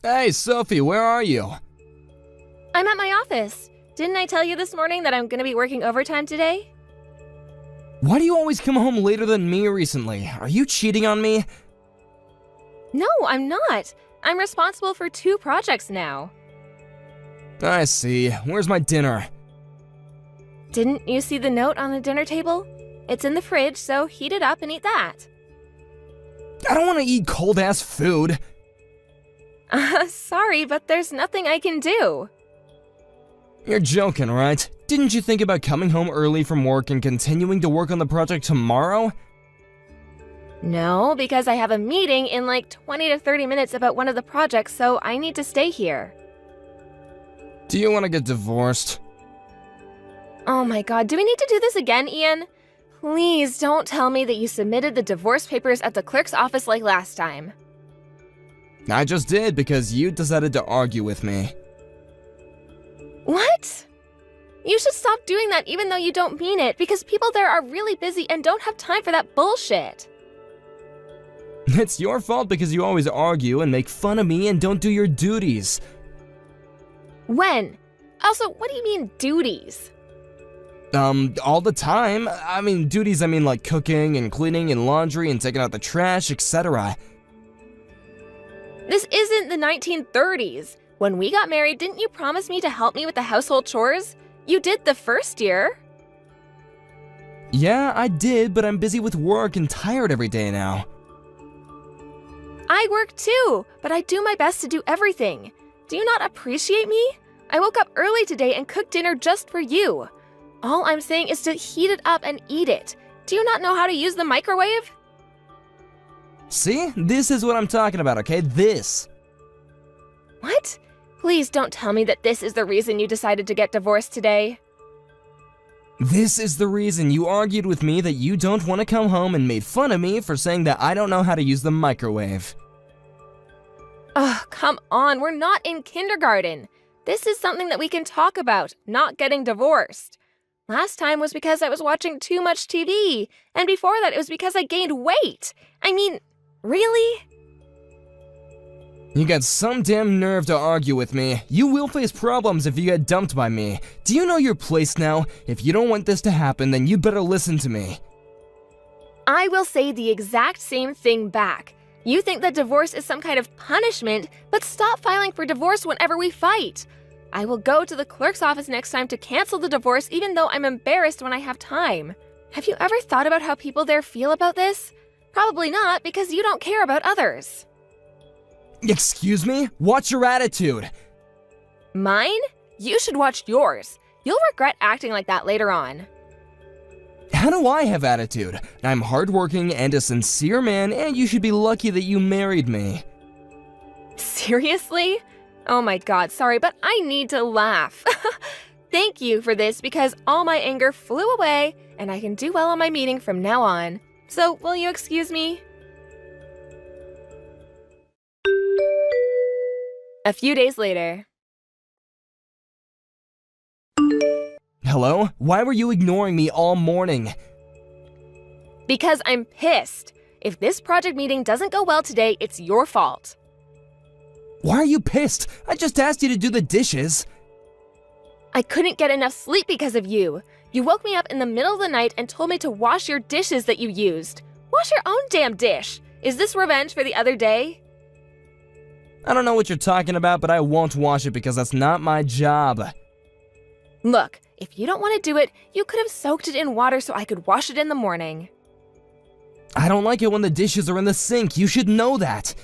Hey, Sophie, where are you? I'm at my office. Didn't I tell you this morning that I'm gonna be working overtime today? Why do you always come home later than me recently? Are you cheating on me? No, I'm not. I'm responsible for 2 projects now. I see. Where's my dinner? Didn't you see the note on the dinner table? It's in the fridge, so heat it up and eat that. I don't want to eat cold-ass food. Sorry, but there's nothing I can do. You're joking, right? Didn't you think about coming home early from work and continuing to work on the project tomorrow? No, because I have a meeting in like 20 to 30 minutes about one of the projects, so I need to stay here. Do you want to get divorced? Oh my god, do we need to do this again, Ian? Please don't tell me that you submitted the divorce papers at the clerk's office like last time. I just did because you decided to argue with me. What? You should stop doing that even though you don't mean it, because people there are really busy and don't have time for that bullshit. It's your fault because you always argue and make fun of me and don't do your duties. When? Also, what do you mean, duties? All the time. I mean, duties, I mean like cooking and cleaning and laundry and taking out the trash, etc. This isn't the 1930s. When we got married, didn't you promise me to help me with the household chores? You did the first year. Yeah, I did, but I'm busy with work and tired every day now. I work too, but I do my best to do everything. Do you not appreciate me? I woke up early today and cooked dinner just for you. All I'm saying is to heat it up and eat it. Do you not know how to use the microwave? See? This is what I'm talking about, okay? This. What? Please don't tell me that this is the reason you decided to get divorced today. This is the reason you argued with me that you don't want to come home and made fun of me for saying that I don't know how to use the microwave. Ugh, come on, we're not in kindergarten. This is something that we can talk about, not getting divorced. Last time was because I was watching too much TV, and before that it was because I gained weight. I mean, really? You got some damn nerve to argue with me. You will face problems if you get dumped by me. Do you know your place now? If you don't want this to happen, then you better listen to me. I will say the exact same thing back. You think that divorce is some kind of punishment, but stop filing for divorce whenever we fight. I will go to the clerk's office next time to cancel the divorce even though I'm embarrassed when I have time. Have you ever thought about how people there feel about this? Probably not, because you don't care about others. Excuse me? Watch your attitude. Mine? You should watch yours. You'll regret acting like that later on. How do I have attitude? I'm hardworking and a sincere man, and you should be lucky that you married me. Seriously? Oh my god, sorry, but I need to laugh. Thank you for this because all my anger flew away and I can do well on my meeting from now on. So, will you excuse me? A few days later. Hello? Why were you ignoring me all morning? Because I'm pissed. If this project meeting doesn't go well today, it's your fault. Why are you pissed? I just asked you to do the dishes. I couldn't get enough sleep because of you. You woke me up in the middle of the night and told me to wash your dishes that you used. Wash your own damn dish. Is this revenge for the other day? I don't know what you're talking about, but I won't wash it because that's not my job. Look, if you don't want to do it, you could have soaked it in water so I could wash it in the morning. I don't like it when the dishes are in the sink. You should know that.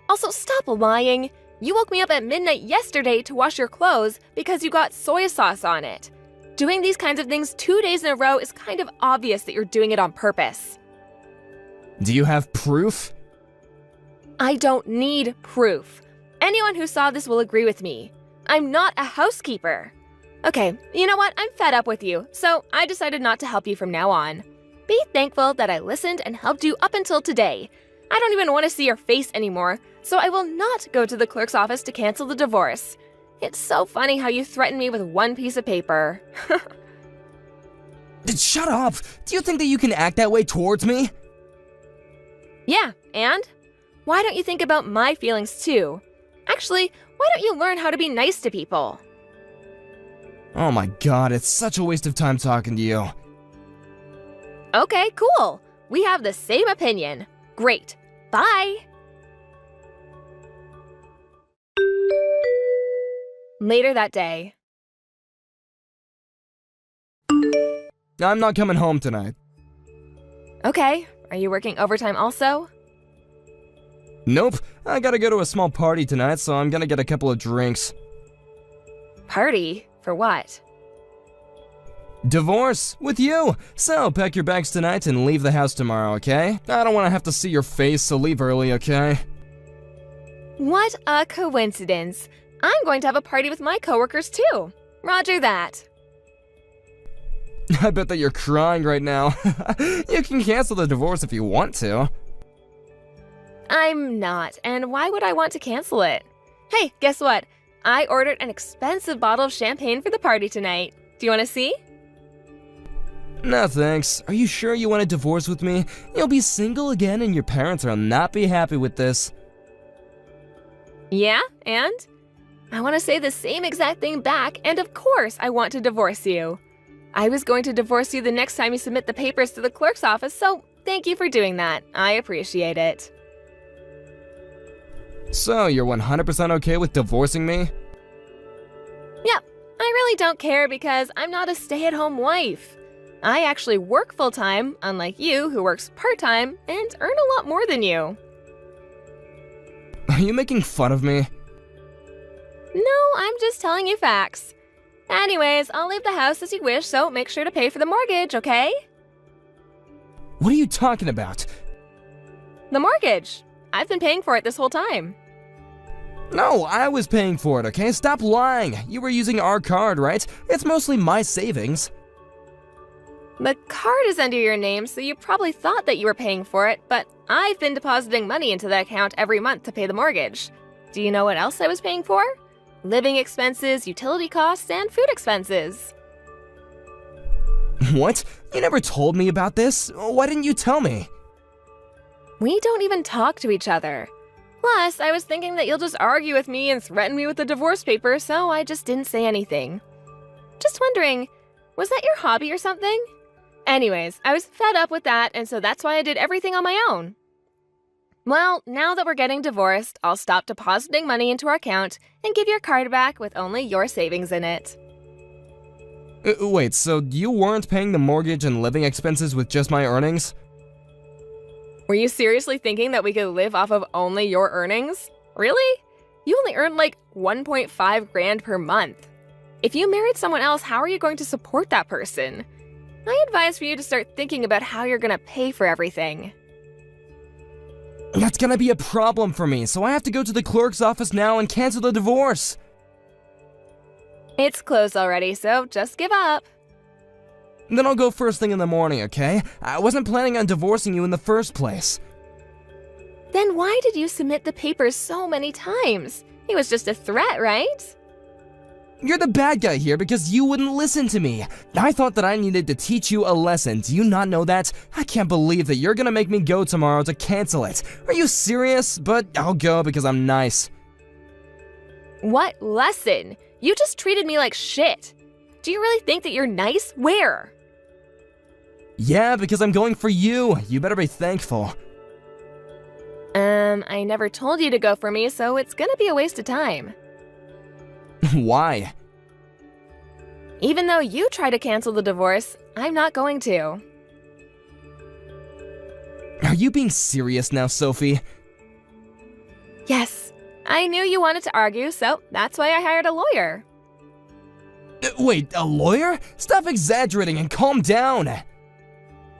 Also, stop lying. You woke me up at midnight yesterday to wash your clothes because you got soy sauce on it. Doing these kinds of things 2 days in a row is kind of obvious that you're doing it on purpose. Do you have proof? I don't need proof. Anyone who saw this will agree with me. I'm not a housekeeper. Okay, you know what? I'm fed up with you, so I decided not to help you from now on. Be thankful that I listened and helped you up until today. I don't even want to see your face anymore, so I will not go to the clerk's office to cancel the divorce. It's so funny how you threaten me with one piece of paper. Shut up! Do you think that you can act that way towards me? Yeah, and? Why don't you think about my feelings too? Actually, why don't you learn how to be nice to people? Oh my god, it's such a waste of time talking to you. Okay, cool. We have the same opinion. Great. Bye. Later that day. I'm not coming home tonight. Okay, are you working overtime also? Nope, I gotta go to a small party tonight, so I'm gonna get a couple of drinks. Party? For what? Divorce? With you! So, pack your bags tonight and leave the house tomorrow, okay? I don't wanna have to see your face, so leave early, okay? What a coincidence. I'm going to have a party with my coworkers too. Roger that. I bet that you're crying right now. You can cancel the divorce if you want to. I'm not, and why would I want to cancel it? Hey, guess what? I ordered an expensive bottle of champagne for the party tonight. Do you want to see? No thanks. Are you sure you want a divorce with me? You'll be single again and your parents will not be happy with this. Yeah, and? I want to say the same exact thing back, and of course I want to divorce you. I was going to divorce you the next time you submit the papers to the clerk's office, so thank you for doing that. I appreciate it. So, you're 100% okay with divorcing me? Yep, I really don't care because I'm not a stay-at-home wife. I actually work full-time, unlike you who works part-time, and earn a lot more than you. Are you making fun of me? No, I'm just telling you facts. Anyways, I'll leave the house as you wish, so make sure to pay for the mortgage, okay? What are you talking about? The mortgage. I've been paying for it this whole time. No, I was paying for it, okay? Stop lying. You were using our card, right? It's mostly my savings. The card is under your name, so you probably thought that you were paying for it, but I've been depositing money into that account every month to pay the mortgage. Do you know what else I was paying for? Living expenses, utility costs, and food expenses. What? You never told me about this? Why didn't you tell me? We don't even talk to each other. Plus, I was thinking that you'll just argue with me and threaten me with the divorce papers, so I just didn't say anything. Just wondering, was that your hobby or something? Anyways, I was fed up with that, and so that's why I did everything on my own. Well, now that we're getting divorced, I'll stop depositing money into our account and give your card back with only your savings in it. Wait, so you weren't paying the mortgage and living expenses with just my earnings? Were you seriously thinking that we could live off of only your earnings? Really? You only earn like 1.5 grand per month. If you married someone else, how are you going to support that person? I advise for you to start thinking about how you're gonna pay for everything. That's gonna be a problem for me, so I have to go to the clerk's office now and cancel the divorce. It's closed already, so just give up. Then I'll go first thing in the morning, okay? I wasn't planning on divorcing you in the first place. Then why did you submit the papers so many times? It was just a threat, right? You're the bad guy here because you wouldn't listen to me. I thought that I needed to teach you a lesson. Do you not know that? I can't believe that you're gonna make me go tomorrow to cancel it. Are you serious? But I'll go because I'm nice. What lesson? You just treated me like shit. Do you really think that you're nice? Where? Yeah, because I'm going for you. You better be thankful. I never told you to go for me, so it's gonna be a waste of time. Why? Even though you try to cancel the divorce, I'm not going to. Are you being serious now, Sophie? Yes, I knew you wanted to argue, so that's why I hired a lawyer. Wait, a lawyer? Stop exaggerating and calm down.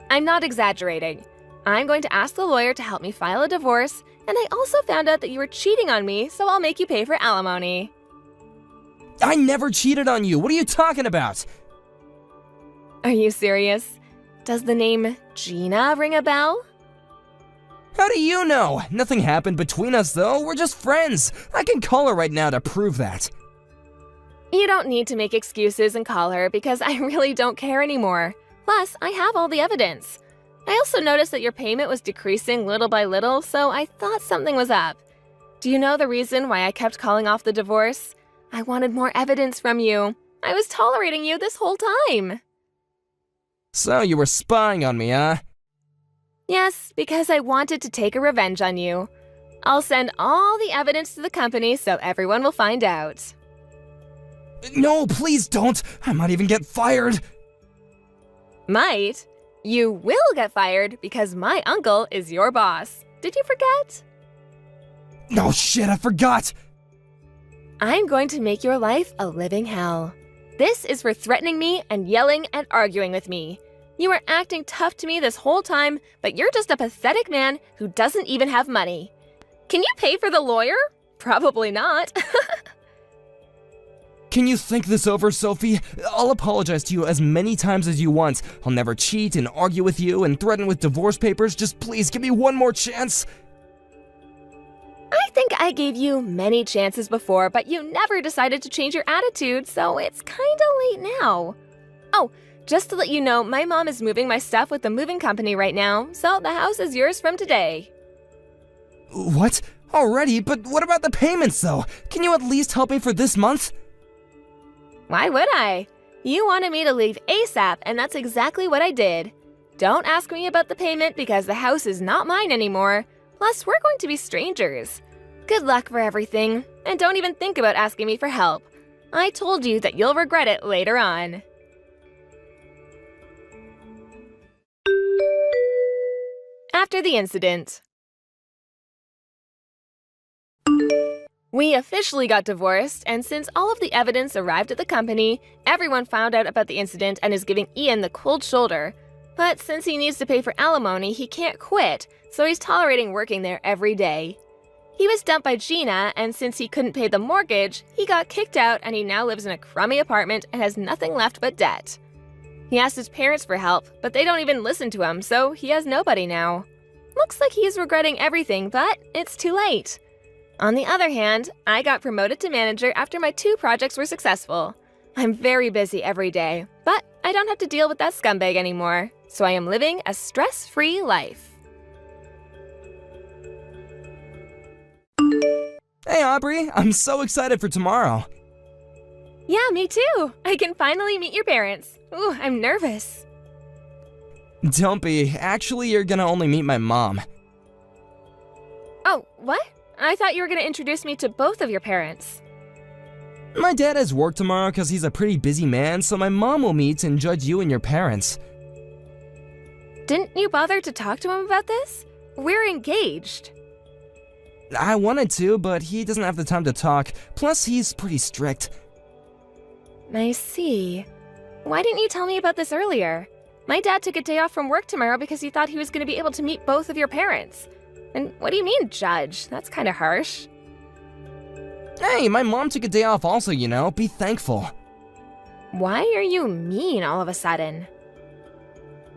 I'm not exaggerating. I'm going to ask the lawyer to help me file a divorce, and I also found out that you were cheating on me, so I'll make you pay for alimony. I never cheated on you. What are you talking about? Are you serious? Does the name Gina ring a bell? How do you know? Nothing happened between us, though. We're just friends. I can call her right now to prove that. You don't need to make excuses and call her because I really don't care anymore. Plus, I have all the evidence. I also noticed that your payment was decreasing little by little, so I thought something was up. Do you know the reason why I kept calling off the divorce? I wanted more evidence from you. I was tolerating you this whole time. So you were spying on me, huh? Yes, because I wanted to take a revenge on you. I'll send all the evidence to the company so everyone will find out. No, please don't. I might even get fired. Might? You will get fired because my uncle is your boss. Did you forget? No, shit, I forgot. I'm going to make your life a living hell. This is for threatening me and yelling and arguing with me. You were acting tough to me this whole time, but you're just a pathetic man who doesn't even have money. Can you pay for the lawyer? Probably not. Can you think this over, Sophie? I'll apologize to you as many times as you want. I'll never cheat and argue with you and threaten with divorce papers. Just please give me one more chance. I think I gave you many chances before, but you never decided to change your attitude, so it's kinda late now. Oh, just to let you know, my mom is moving my stuff with the moving company right now, so the house is yours from today. What? Already? But what about the payments, though? Can you at least help me for this month? Why would I? You wanted me to leave ASAP, and that's exactly what I did. Don't ask me about the payment because the house is not mine anymore. Plus, we're going to be strangers. Good luck for everything, and don't even think about asking me for help. I told you that you'll regret it later on. After the incident. We officially got divorced, and since all of the evidence arrived at the company, everyone found out about the incident and is giving Ian the cold shoulder. But since he needs to pay for alimony, he can't quit, so he's tolerating working there every day. He was dumped by Gina, and since he couldn't pay the mortgage, he got kicked out and he now lives in a crummy apartment and has nothing left but debt. He asked his parents for help, but they don't even listen to him, so he has nobody now. Looks like he is regretting everything, but it's too late. On the other hand, I got promoted to manager after my 2 projects were successful. I'm very busy every day, but I don't have to deal with that scumbag anymore, so I am living a stress-free life. Hey, Aubrey, I'm so excited for tomorrow. Yeah, me too. I can finally meet your parents. Ooh, I'm nervous. Don't be. Actually, you're gonna only meet my mom. Oh, what? I thought you were going to introduce me to both of your parents. My dad has work tomorrow because he's a pretty busy man, so my mom will meet and judge you and your parents. Didn't you bother to talk to him about this? We're engaged. I wanted to, but he doesn't have the time to talk. Plus, he's pretty strict. I see. Why didn't you tell me about this earlier? My dad took a day off from work tomorrow because he thought he was going to be able to meet both of your parents. And what do you mean, judge? That's kind of harsh. Hey, my mom took a day off also, you know. Be thankful. Why are you mean all of a sudden?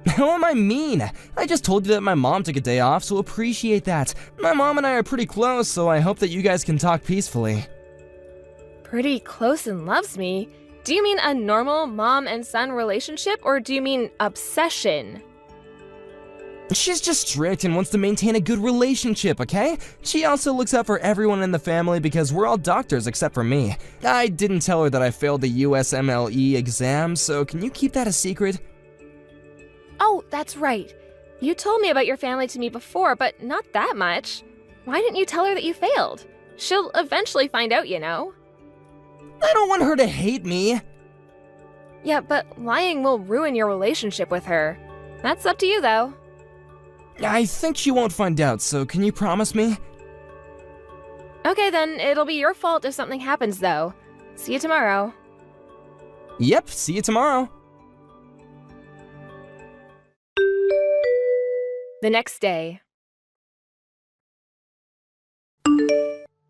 How am I mean? I just told you that my mom took a day off, so appreciate that. My mom and I are pretty close, so I hope that you guys can talk peacefully. Pretty close and loves me? Do you mean a normal mom and son relationship, or do you mean obsession? She's just strict and wants to maintain a good relationship, okay? She also looks out for everyone in the family because we're all doctors except for me. I didn't tell her that I failed the USMLE exam, so can you keep that a secret? Oh, that's right. You told me about your family to me before, but not that much. Why didn't you tell her that you failed? She'll eventually find out, you know. I don't want her to hate me. Yeah, but lying will ruin your relationship with her. That's up to you, though. I think she won't find out, so can you promise me? Okay, then it'll be your fault if something happens, though. See you tomorrow. Yep, see you tomorrow. The next day.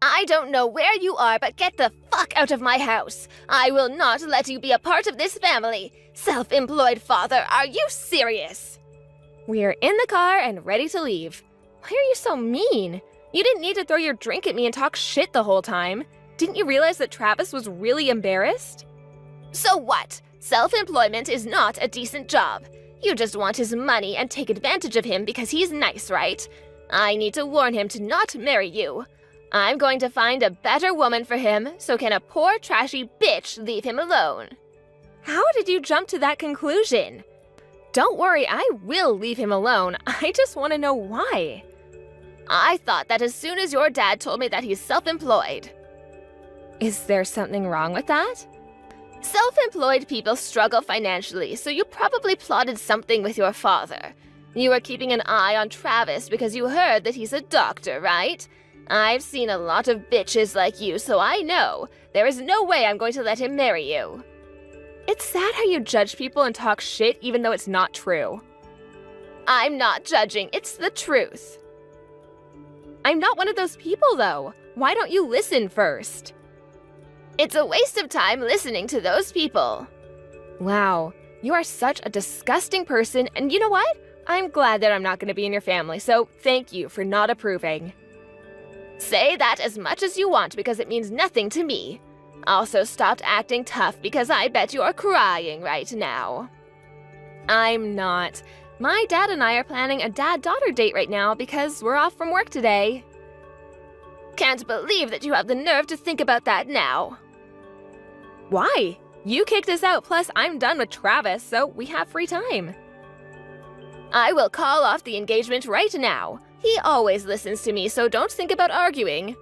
I don't know where you are, but get the fuck out of my house. I will not let you be a part of this family. Self-employed father, are you serious? We are in the car and ready to leave. Why are you so mean? You didn't need to throw your drink at me and talk shit the whole time. Didn't you realize that Travis was really embarrassed? So what? Self-employment is not a decent job. You just want his money and take advantage of him because he's nice, right? I need to warn him to not marry you. I'm going to find a better woman for him, so can a poor trashy bitch leave him alone? How did you jump to that conclusion? Don't worry, I will leave him alone. I just want to know why. I thought that as soon as your dad told me that he's self-employed. Is there something wrong with that? Self-employed people struggle financially, so you probably plotted something with your father. You were keeping an eye on Travis because you heard that he's a doctor, right? I've seen a lot of bitches like you, so I know. There is no way I'm going to let him marry you. It's sad how you judge people and talk shit even though it's not true. I'm not judging, it's the truth. I'm not one of those people, though. Why don't you listen first? It's a waste of time listening to those people. Wow, you are such a disgusting person, and you know what? I'm glad that I'm not going to be in your family, so thank you for not approving. Say that as much as you want because it means nothing to me. Also, stop acting tough because I bet you're crying right now. I'm not. My dad and I are planning a dad-daughter date right now because we're off from work today. Can't believe that you have the nerve to think about that now. Why? You kicked us out, plus I'm done with Travis, so we have free time. I will call off the engagement right now. He always listens to me, so don't think about arguing.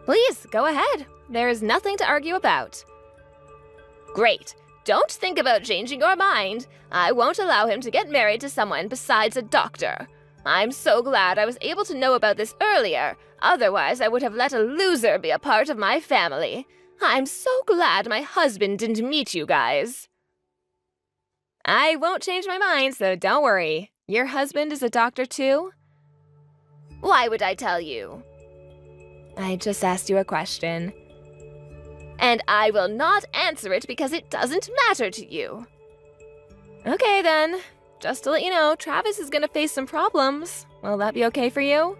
Please, go ahead. There is nothing to argue about. Great. Don't think about changing your mind. I won't allow him to get married to someone besides a doctor. I'm so glad I was able to know about this earlier. Otherwise, I would have let a loser be a part of my family. I'm so glad my husband didn't meet you guys. I won't change my mind, so don't worry. Your husband is a doctor too? Why would I tell you? I just asked you a question. And I will not answer it because it doesn't matter to you. Okay then. Just to let you know, Travis is gonna face some problems. Will that be okay for you?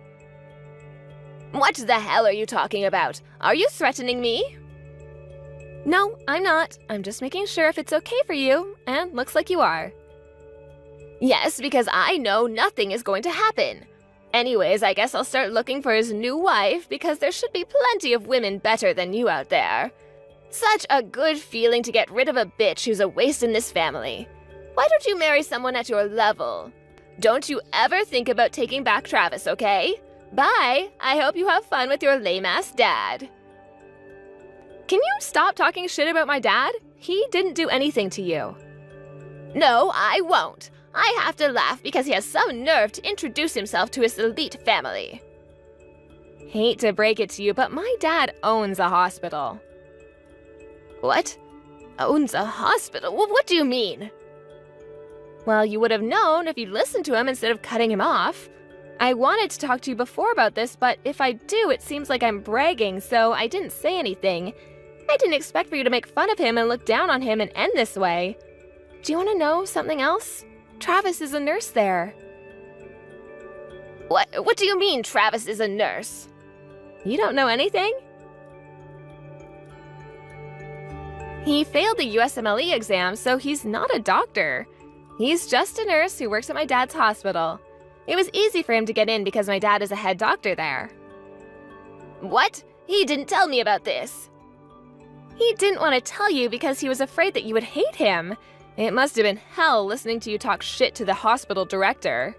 What the hell are you talking about? Are you threatening me? No, I'm not. I'm just making sure if it's okay for you, and looks like you are. Yes, because I know nothing is going to happen. Anyways, I guess I'll start looking for his new wife because there should be plenty of women better than you out there. Such a good feeling to get rid of a bitch who's a waste in this family. Why don't you marry someone at your level? Don't you ever think about taking back Travis, okay? Bye! I hope you have fun with your lame-ass dad. Can you stop talking shit about my dad? He didn't do anything to you. No, I won't. I have to laugh because he has some nerve to introduce himself to his elite family. Hate to break it to you, but my dad owns a hospital. What? Owns a hospital? What do you mean? Well, you would have known if you'd listened to him instead of cutting him off. I wanted to talk to you before about this, but if I do, it seems like I'm bragging, so I didn't say anything. I didn't expect for you to make fun of him and look down on him and end this way. Do you want to know something else? Travis is a nurse there. What do you mean Travis is a nurse? You don't know anything? He failed the USMLE exam, so he's not a doctor. He's just a nurse who works at my dad's hospital. It was easy for him to get in because my dad is a head doctor there. What? He didn't tell me about this. He didn't want to tell you because he was afraid that you would hate him. It must have been hell listening to you talk shit to the hospital director.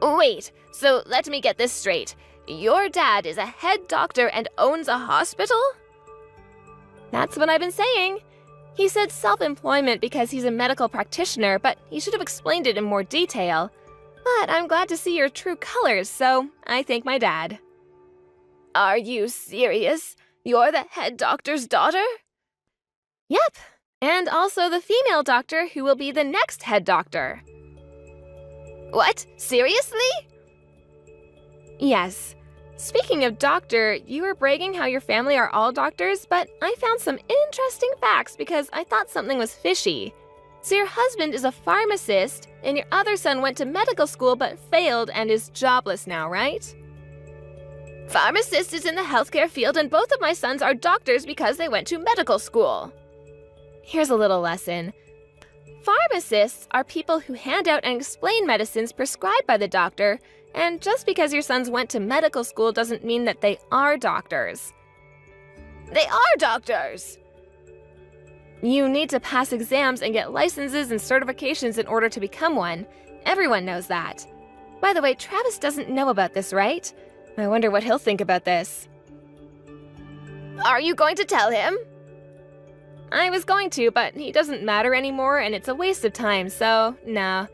Wait, so let me get this straight. Your dad is a head doctor and owns a hospital? That's what I've been saying. He said self-employment because he's a medical practitioner, but he should have explained it in more detail. But I'm glad to see your true colors, so I thank my dad. Are you serious? You're the head doctor's daughter? Yep, and also the female doctor who will be the next head doctor. What? Seriously? Yes. Speaking of doctor, you were bragging how your family are all doctors, but I found some interesting facts because I thought something was fishy. So your husband is a pharmacist, and your other son went to medical school but failed and is jobless now, right? Pharmacist is in the healthcare field, and both of my sons are doctors because they went to medical school. Here's a little lesson. Pharmacists are people who hand out and explain medicines prescribed by the doctor, and just because your sons went to medical school doesn't mean that they are doctors. They are doctors! You need to pass exams and get licenses and certifications in order to become one. Everyone knows that. By the way, Travis doesn't know about this, right? I wonder what he'll think about this. Are you going to tell him? I was going to, but he doesn't matter anymore and it's a waste of time, so no.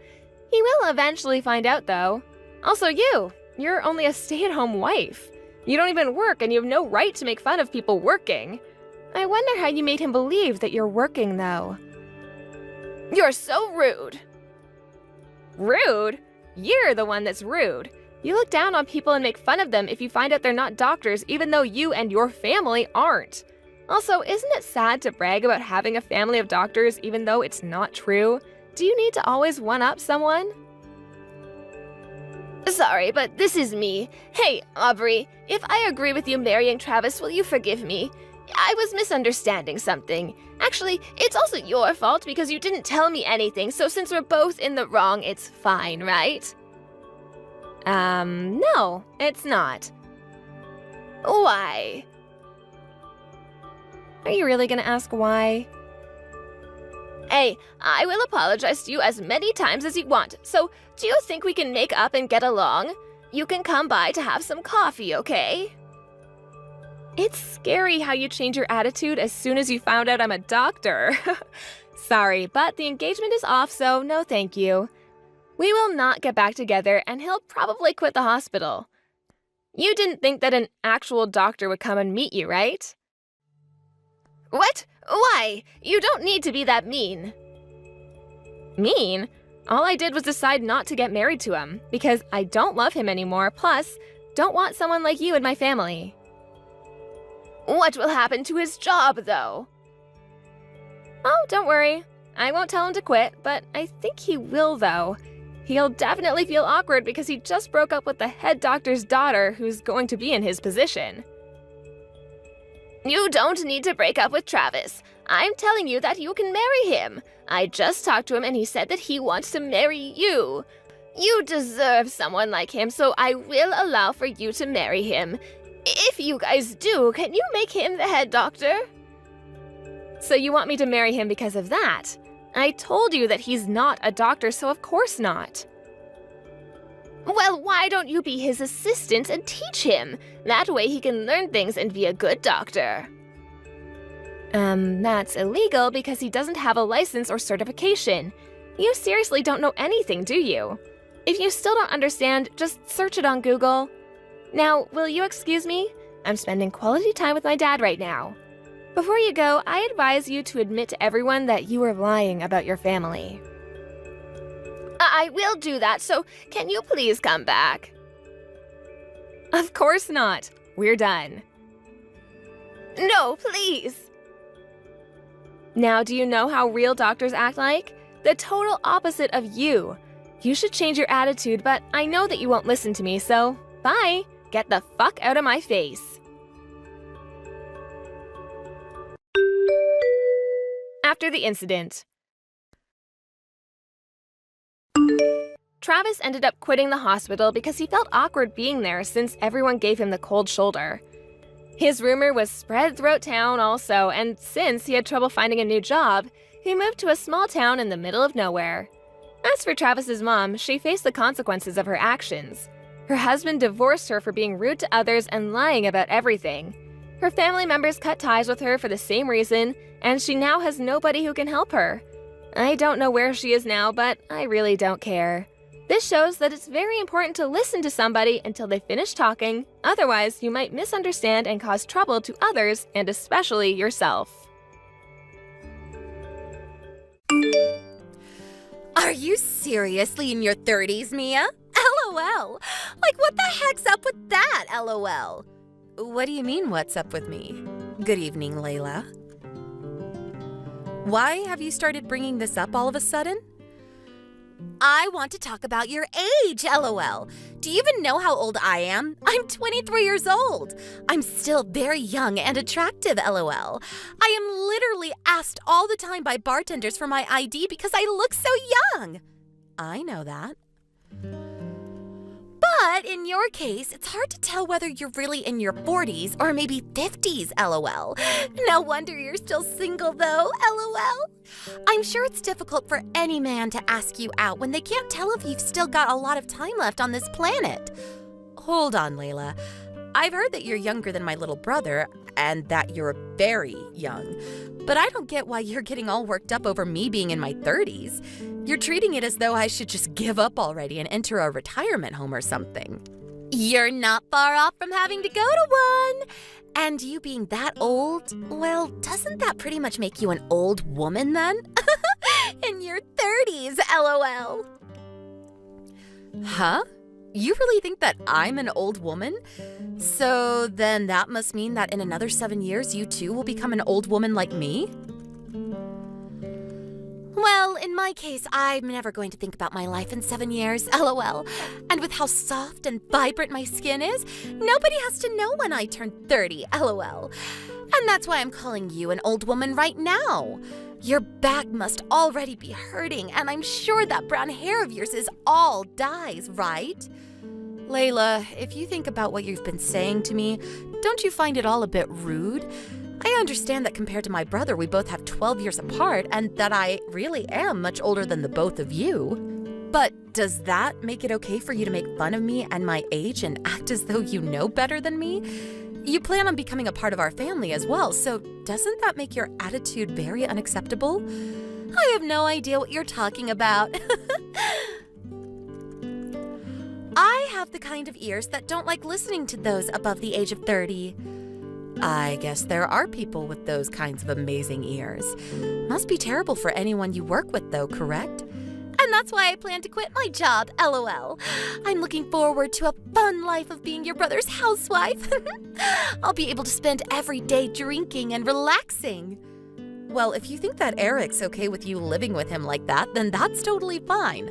He will eventually find out, though. Also, you're only a stay-at-home wife. You don't even work and you have no right to make fun of people working. I wonder how you made him believe that you're working, though. You're so rude. Rude? You're the one that's rude. You look down on people and make fun of them if you find out they're not doctors, even though you and your family aren't. Also, isn't it sad to brag about having a family of doctors even though it's not true? Do you need to always one-up someone? Sorry, but this is me. Hey, Aubrey, if I agree with you marrying Travis, will you forgive me? I was misunderstanding something. Actually, it's also your fault because you didn't tell me anything, so since we're both in the wrong, it's fine, right? No, it's not. Why? Are you really gonna ask why? Hey, I will apologize to you as many times as you want, so do you think we can make up and get along? You can come by to have some coffee, okay? It's scary how you change your attitude as soon as you found out I'm a doctor. Sorry, but the engagement is off, so no thank you. We will not get back together, and he'll probably quit the hospital. You didn't think that an actual doctor would come and meet you, right? What? Why? You don't need to be that mean. Mean? All I did was decide not to get married to him, because I don't love him anymore, plus, don't want someone like you in my family. What will happen to his job, though? Oh, don't worry. I won't tell him to quit, but I think he will, though. He'll definitely feel awkward because he just broke up with the head doctor's daughter who's going to be in his position. You don't need to break up with Travis. I'm telling you that you can marry him. I just talked to him and he said that he wants to marry you. You deserve someone like him, so I will allow for you to marry him. If you guys do, can you make him the head doctor? So you want me to marry him because of that? I told you that he's not a doctor, so of course not. Well, why don't you be his assistant and teach him? That way he can learn things and be a good doctor. That's illegal because he doesn't have a license or certification. You seriously don't know anything, do you? If you still don't understand, just search it on Google. Now, will you excuse me? I'm spending quality time with my dad right now. Before you go, I advise you to admit to everyone that you were lying about your family. I will do that, so can you please come back? Of course not. We're done. No, please. Now, do you know how real doctors act like? The total opposite of you. You should change your attitude, but I know that you won't listen to me, so bye. Get the fuck out of my face. After the incident, Travis ended up quitting the hospital because he felt awkward being there since everyone gave him the cold shoulder. His rumor was spread throughout town also, and since he had trouble finding a new job, he moved to a small town in the middle of nowhere. As for Travis's mom, she faced the consequences of her actions. Her husband divorced her for being rude to others and lying about everything. Her family members cut ties with her for the same reason, and she now has nobody who can help her. I don't know where she is now, but I really don't care. This shows that it's very important to listen to somebody until they finish talking, otherwise you might misunderstand and cause trouble to others and especially yourself. Are you seriously in your 30s, Mia? LOL. Like, what the heck's up with that, LOL? What do you mean, what's up with me? Good evening, Layla. Why have you started bringing this up all of a sudden? I want to talk about your age, LOL. Do you even know how old I am? I'm 23 years old. I'm still very young and attractive, LOL. I am literally asked all the time by bartenders for my ID because I look so young. I know that. But in your case, it's hard to tell whether you're really in your 40s or maybe 50s, LOL. No wonder you're still single though, LOL. I'm sure it's difficult for any man to ask you out when they can't tell if you've still got a lot of time left on this planet. Hold on, Layla. I've heard that you're younger than my little brother and that you're very young. But I don't get why you're getting all worked up over me being in my 30s. You're treating it as though I should just give up already and enter a retirement home or something. You're not far off from having to go to one. And you being that old, well, doesn't that pretty much make you an old woman then? In your 30s, LOL. Huh? You really think that I'm an old woman? So then that must mean that in another 7 years, you too will become an old woman like me? Well, in my case, I'm never going to think about my life in 7 years, LOL. And with how soft and vibrant my skin is, nobody has to know when I turn 30, LOL. And that's why I'm calling you an old woman right now. Your back must already be hurting, and I'm sure that brown hair of yours is all dyes, right? Layla, if you think about what you've been saying to me, don't you find it all a bit rude? I understand that compared to my brother, we both have 12 years apart, and that I really am much older than the both of you. But does that make it okay for you to make fun of me and my age and act as though you know better than me? You plan on becoming a part of our family as well, so doesn't that make your attitude very unacceptable? I have no idea what you're talking about. I have the kind of ears that don't like listening to those above the age of 30. I guess there are people with those kinds of amazing ears. Must be terrible for anyone you work with though, correct? And that's why I plan to quit my job, LOL. I'm looking forward to a fun life of being your brother's housewife. I'll be able to spend every day drinking and relaxing. Well, if you think that Eric's okay with you living with him like that, then that's totally fine.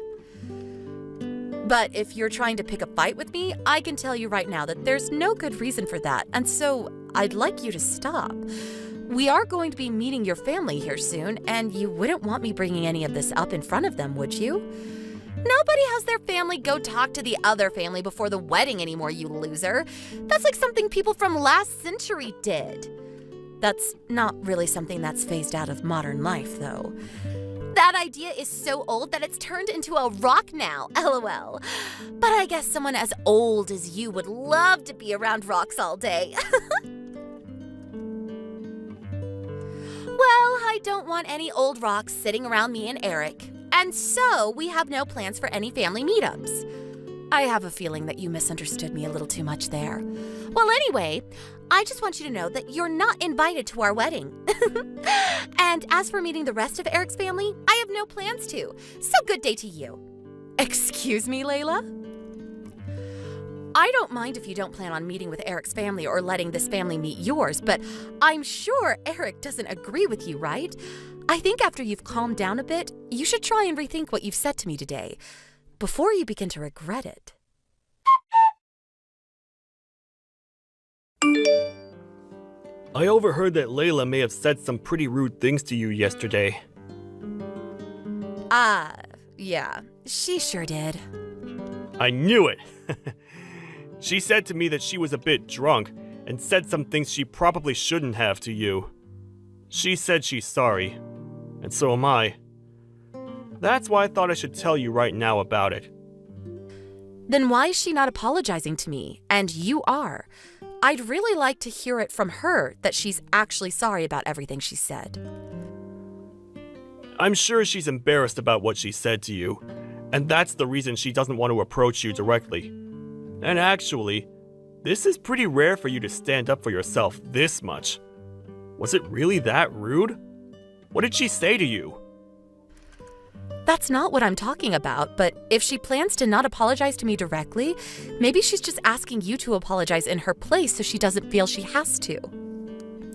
But if you're trying to pick a fight with me, I can tell you right now that there's no good reason for that, and so I'd like you to stop. We are going to be meeting your family here soon, and you wouldn't want me bringing any of this up in front of them, would you? Nobody has their family go talk to the other family before the wedding anymore, you loser. That's like something people from last century did. That's not really something that's phased out of modern life, though. That idea is so old that it's turned into a rock now, LOL. But I guess someone as old as you would love to be around rocks all day. Well, I don't want any old rocks sitting around me and Eric, and so we have no plans for any family meetups. I have a feeling that you misunderstood me a little too much there. Well, anyway, I just want you to know that you're not invited to our wedding. And as for meeting the rest of Eric's family, I have no plans to, so good day to you. Excuse me, Layla? I don't mind if you don't plan on meeting with Eric's family or letting this family meet yours, but I'm sure Eric doesn't agree with you, right? I think after you've calmed down a bit, you should try and rethink what you've said to me today, before you begin to regret it. I overheard that Layla may have said some pretty rude things to you yesterday. Yeah, she sure did. I knew it! She said to me that she was a bit drunk and said some things she probably shouldn't have to you. She said she's sorry, and so am I. That's why I thought I should tell you right now about it. Then why is she not apologizing to me? And you are. I'd really like to hear it from her that she's actually sorry about everything she said. I'm sure she's embarrassed about what she said to you, and that's the reason she doesn't want to approach you directly. And actually, this is pretty rare for you to stand up for yourself this much. Was it really that rude? What did she say to you? That's not what I'm talking about, but if she plans to not apologize to me directly, maybe she's just asking you to apologize in her place so she doesn't feel she has to.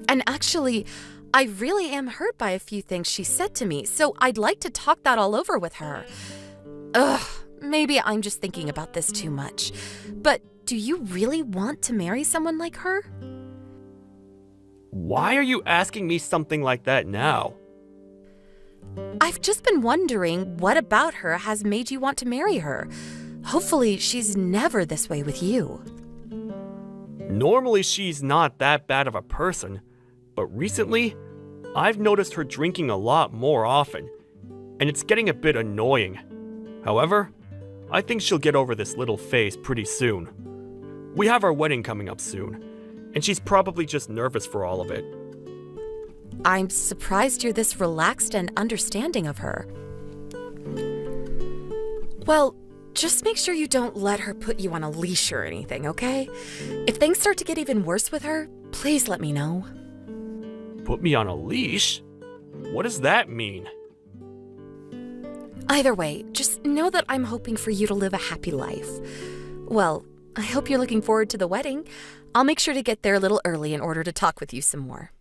And actually, I really am hurt by a few things she said to me, so I'd like to talk that all over with her. Ugh, maybe I'm just thinking about this too much. But do you really want to marry someone like her? Why are you asking me something like that now? I've just been wondering what about her has made you want to marry her. Hopefully, she's never this way with you. Normally she's not that bad of a person, but recently, I've noticed her drinking a lot more often, and it's getting a bit annoying. However, I think she'll get over this little phase pretty soon. We have our wedding coming up soon, and she's probably just nervous for all of it. I'm surprised you're this relaxed and understanding of her. Well, just make sure you don't let her put you on a leash or anything, okay? If things start to get even worse with her, please let me know. Put me on a leash? What does that mean? Either way, just know that I'm hoping for you to live a happy life. Well, I hope you're looking forward to the wedding. I'll make sure to get there a little early in order to talk with you some more.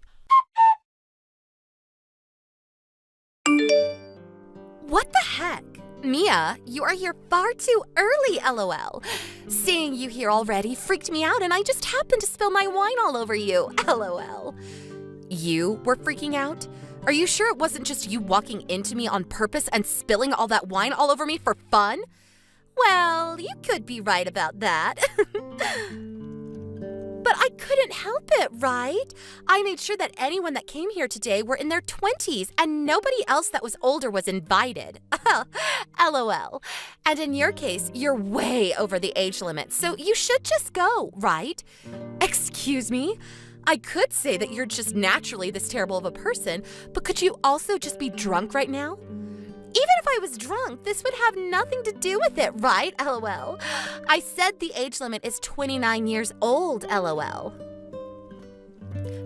What the heck? Mia, you are here far too early, LOL. Seeing you here already freaked me out and I just happened to spill my wine all over you, LOL. You were freaking out? Are you sure it wasn't just you walking into me on purpose and spilling all that wine all over me for fun? Well, you could be right about that. But I couldn't help it, right? I made sure that anyone that came here today were in their 20s and nobody else that was older was invited. LOL. And in your case, you're way over the age limit, so you should just go, right? Excuse me? I could say that you're just naturally this terrible of a person, but could you also just be drunk right now? Even if I was drunk, this would have nothing to do with it, right? LOL. I said the age limit is 29 years old, LOL.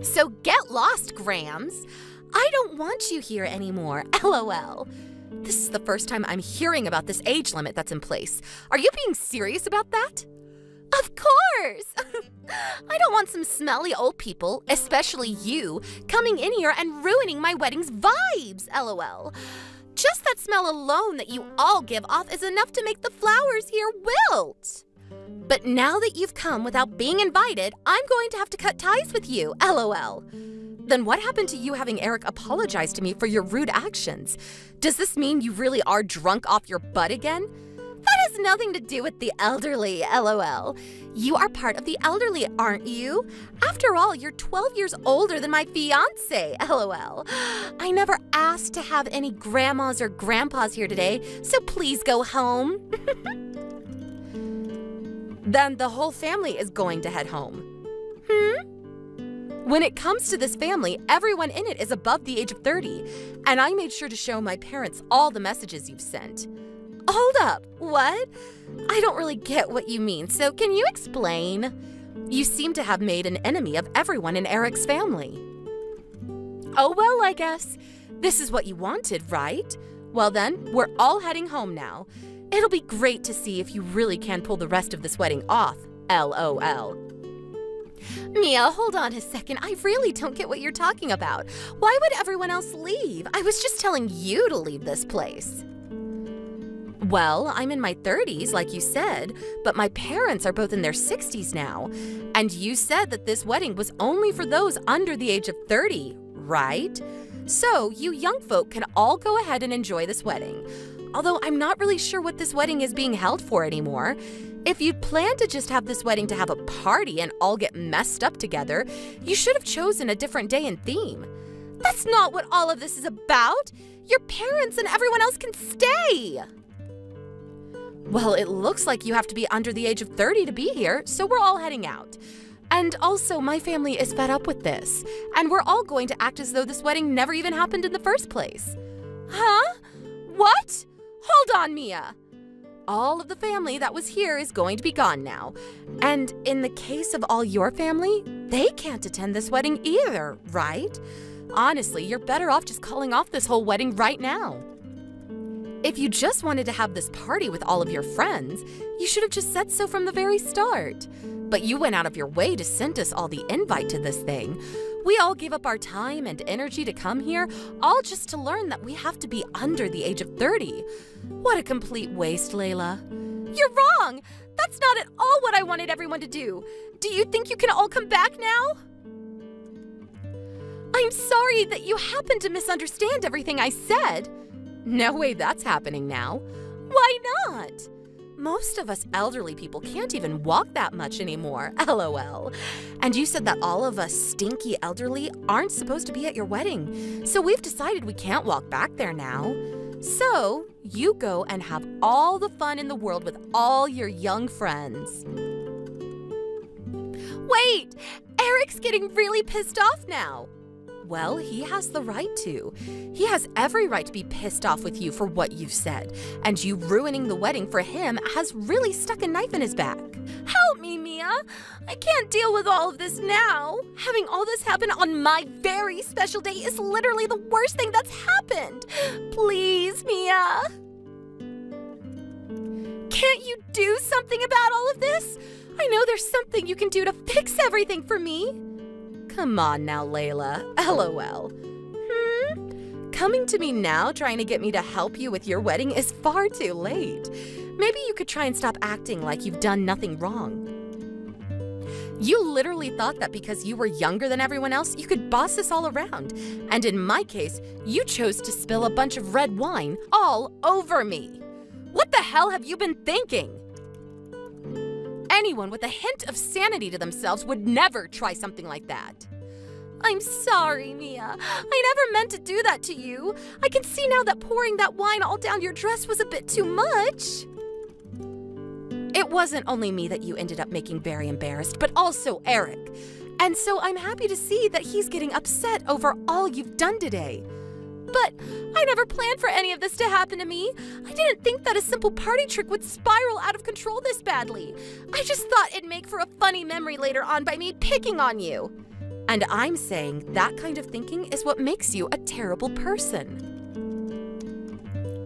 So get lost, Grams. I don't want you here anymore, LOL. This is the first time I'm hearing about this age limit that's in place. Are you being serious about that? Of course! I don't want some smelly old people, especially you, coming in here and ruining my wedding's vibes, LOL. Just that smell alone that you all give off is enough to make the flowers here wilt. But now that you've come without being invited, I'm going to have to cut ties with you, LOL. Then what happened to you having Eric apologize to me for your rude actions? Does this mean you really are drunk off your butt again? That has nothing to do with the elderly, LOL. You are part of the elderly, aren't you? After all, you're 12 years older than my fiancé, LOL. I never asked to have any grandmas or grandpas here today, so please go home. Then the whole family is going to head home. When it comes to this family, everyone in it is above the age of 30, and I made sure to show my parents all the messages you've sent. Hold up, what? I don't really get what you mean, so can you explain? You seem to have made an enemy of everyone in Eric's family. Oh well, I guess. This is what you wanted, right? Well then, we're all heading home now. It'll be great to see if you really can pull the rest of this wedding off, LOL. Mia, hold on a second. I really don't get what you're talking about. Why would everyone else leave? I was just telling you to leave this place. Well, I'm in my 30s, like you said, but my parents are both in their 60s now. And you said that this wedding was only for those under the age of 30, right? So, you young folk can all go ahead and enjoy this wedding. Although I'm not really sure what this wedding is being held for anymore. If you'd planned to just have this wedding to have a party and all get messed up together, you should have chosen a different day and theme. That's not what all of this is about. Your parents and everyone else can stay. Well, it looks like you have to be under the age of 30 to be here, so we're all heading out. And also, my family is fed up with this, and we're all going to act as though this wedding never even happened in the first place. Huh? What? Hold on, Mia. All of the family that was here is going to be gone now. And in the case of all your family, they can't attend this wedding either, right? Honestly, you're better off just calling off this whole wedding right now. If you just wanted to have this party with all of your friends, you should have just said so from the very start. But you went out of your way to send us all the invite to this thing. We all gave up our time and energy to come here, all just to learn that we have to be under the age of 30. What a complete waste, Layla. You're wrong! That's not at all what I wanted everyone to do. Do you think you can all come back now? I'm sorry that you happened to misunderstand everything I said. No way that's happening now. Why not? Most of us elderly people can't even walk that much anymore, LOL. And you said that all of us stinky elderly aren't supposed to be at your wedding, so we've decided we can't walk back there now. So, you go and have all the fun in the world with all your young friends. Wait! Eric's getting really pissed off now. Well, he has the right to. He has every right to be pissed off with you for what you've said, and you ruining the wedding for him has really stuck a knife in his back. Help me, Mia! I can't deal with all of this now. Having all this happen on my very special day is literally the worst thing that's happened. Please, Mia. Can't you do something about all of this? I know there's something you can do to fix everything for me. Come on now, Layla. LOL. Coming to me now trying to get me to help you with your wedding is far too late. Maybe you could try and stop acting like you've done nothing wrong. You literally thought that because you were younger than everyone else, you could boss us all around. And in my case, you chose to spill a bunch of red wine all over me. What the hell have you been thinking? Anyone with a hint of sanity to themselves would never try something like that. I'm sorry, Mia. I never meant to do that to you. I can see now that pouring that wine all down your dress was a bit too much. It wasn't only me that you ended up making very embarrassed, but also Eric. And so I'm happy to see that he's getting upset over all you've done today. But I never planned for any of this to happen to me. I didn't think that a simple party trick would spiral out of control this badly. I just thought it'd make for a funny memory later on by me picking on you. And I'm saying that kind of thinking is what makes you a terrible person.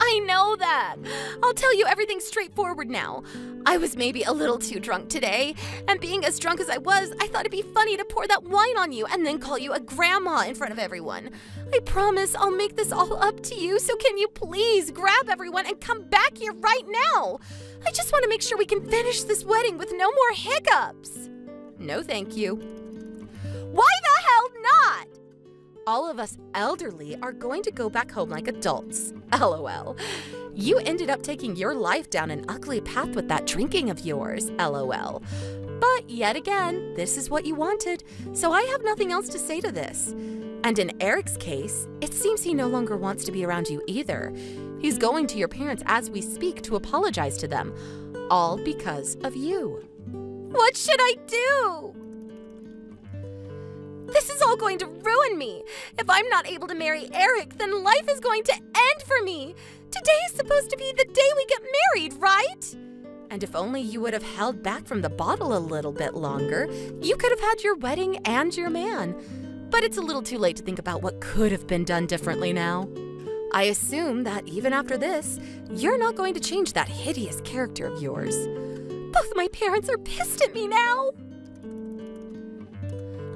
I know that. I'll tell you everything straightforward now. I was maybe a little too drunk today, and being as drunk as I was, I thought it'd be funny to pour that wine on you and then call you a grandma in front of everyone. I promise I'll make this all up to you, so can you please grab everyone and come back here right now? I just want to make sure we can finish this wedding with no more hiccups. No, thank you. Why the hell not? All of us elderly are going to go back home like adults. LOL. You ended up taking your life down an ugly path with that drinking of yours. LOL. But yet again, this is what you wanted, so I have nothing else to say to this. And in Eric's case, it seems he no longer wants to be around you either. He's going to your parents as we speak to apologize to them, all because of you. What should I do? This is all going to ruin me. If I'm not able to marry Eric, then life is going to end for me. Today is supposed to be the day we get married, right? And if only you would have held back from the bottle a little bit longer, you could have had your wedding and your man. But it's a little too late to think about what could have been done differently now. I assume that even after this, you're not going to change that hideous character of yours. Both my parents are pissed at me now.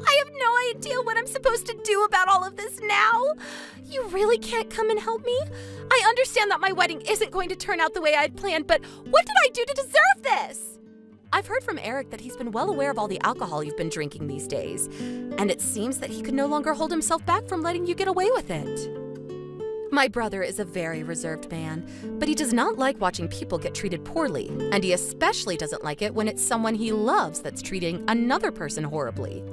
I have no idea what I'm supposed to do about all of this now. You really can't come and help me? I understand that my wedding isn't going to turn out the way I'd planned, but what did I do to deserve this? I've heard from Eric that he's been well aware of all the alcohol you've been drinking these days, and it seems that he could no longer hold himself back from letting you get away with it. My brother is a very reserved man, but he does not like watching people get treated poorly, and he especially doesn't like it when it's someone he loves that's treating another person horribly.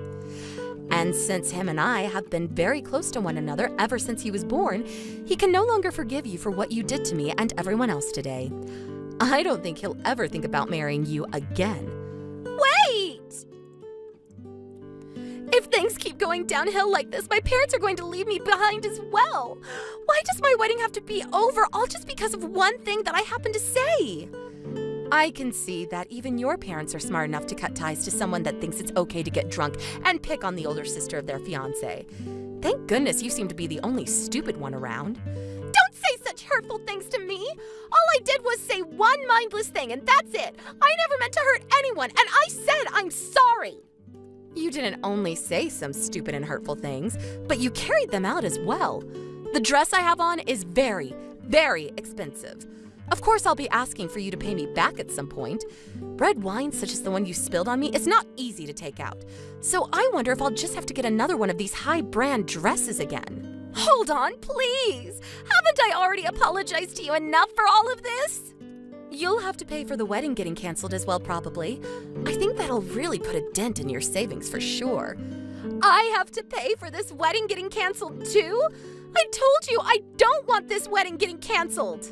And since him and I have been very close to one another ever since he was born, he can no longer forgive you for what you did to me and everyone else today. I don't think he'll ever think about marrying you again. Wait! If things keep going downhill like this, my parents are going to leave me behind as well. Why does my wedding have to be over all just because of one thing that I happen to say? I can see that even your parents are smart enough to cut ties to someone that thinks it's okay to get drunk and pick on the older sister of their fiancé. Thank goodness you seem to be the only stupid one around. Don't say such hurtful things to me! All I did was say one mindless thing, and that's it! I never meant to hurt anyone, and I said I'm sorry! You didn't only say some stupid and hurtful things, but you carried them out as well. The dress I have on is very, very expensive. Of course, I'll be asking for you to pay me back at some point. Red wine such as the one you spilled on me is not easy to take out. So I wonder if I'll just have to get another one of these high-brand dresses again. Hold on, please! Haven't I already apologized to you enough for all of this? You'll have to pay for the wedding getting canceled as well, probably. I think that'll really put a dent in your savings for sure. I have to pay for this wedding getting canceled too? I told you I don't want this wedding getting canceled!